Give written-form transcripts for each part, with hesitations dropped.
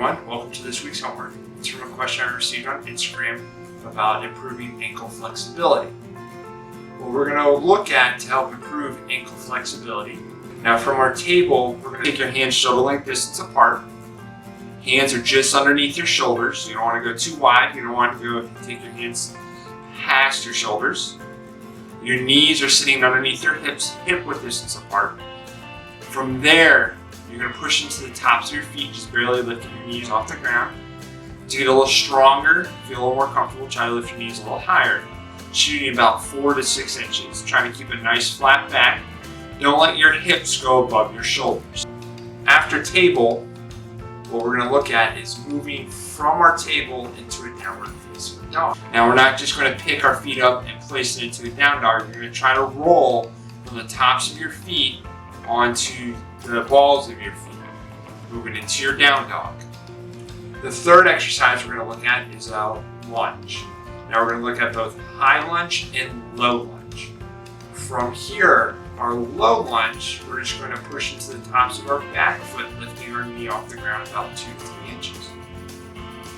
everyone, welcome to this week's homework. It's from a question I received on Instagram about improving ankle flexibility. What we're going to look at to help improve ankle flexibility. Now from our table, we're going to take your hands shoulder length distance apart. Hands are just underneath your shoulders. You don't want to go too wide. You don't want to take your hands past your shoulders. Your knees are sitting underneath your hips, hip width distance apart. From there, you're going to push into the tops of your feet, just barely lifting your knees off the ground. To get a little stronger, feel a little more comfortable, try to lift your knees a little higher. Shooting about 4 to 6 inches. Try to keep a nice flat back. Don't let your hips go above your shoulders. After table, what we're going to look at is moving from our table into a downward facing dog. Now we're not just going to pick our feet up and place it into a down dog. You're going to try to roll from the tops of your feet onto the balls of your feet, moving into your down dog. The third exercise we're going to look at is a lunge. Now we're going to look at both high lunge and low lunge. From here, our low lunge, we're just going to push into the tops of our back foot, lifting our knee off the ground about 2 to 3 inches.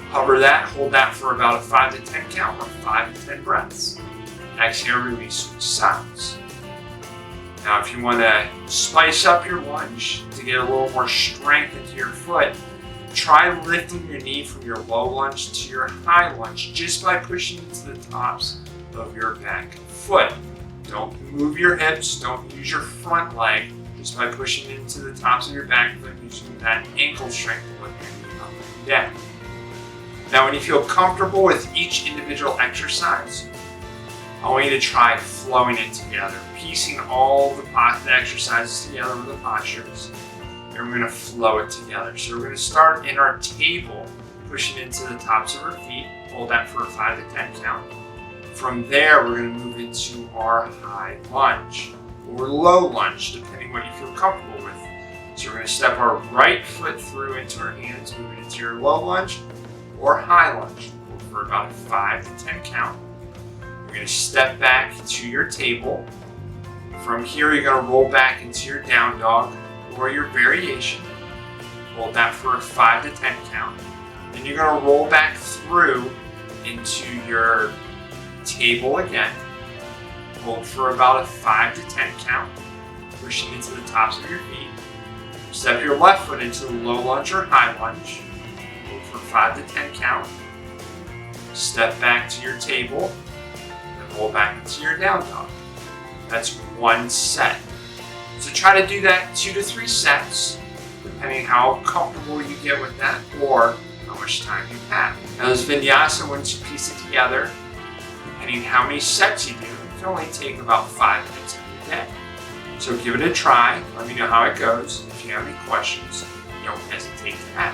Hover that, hold that for about a 5 to 10 count or 5 to 10 breaths. Exhale, release with sounds. Now if you want to spice up your lunge to get a little more strength into your foot, try lifting your knee from your low lunge to your high lunge just by pushing into the tops of your back foot. Don't move your hips, don't use your front leg, just by pushing into the tops of your back foot using that ankle strength to lift your knee up and down. Now when you feel comfortable with each individual exercise, I want you to try flowing it together, piecing all the exercises together with the postures, and we're going to flow it together. So we're going to start in our table, pushing into the tops of our feet, hold that for a 5 to 10 count. From there, we're going to move into our high lunge or low lunge, depending what you feel comfortable with. So we're going to step our right foot through into our hands, moving into your low lunge or high lunge for about a 5 to 10 count. You're going to step back to your table. From here, you're going to roll back into your down dog or your variation. Hold that for a 5 to 10 count. Then you're going to roll back through into your table again. Hold for about a 5 to 10 count, pushing into the tops of your feet. Step your left foot into the low lunge or high lunge. Hold for 5 to 10 count. Step back to your table. Roll back into your down dog. That's one set. So try to do that 2 to 3 sets, depending how comfortable you get with that or how much time you have. Now this vinyasa, once you piece it together, depending how many sets you do, it can only take about 5 minutes every day. So give it a try. Let me know how it goes. If you have any questions, don't hesitate to ask.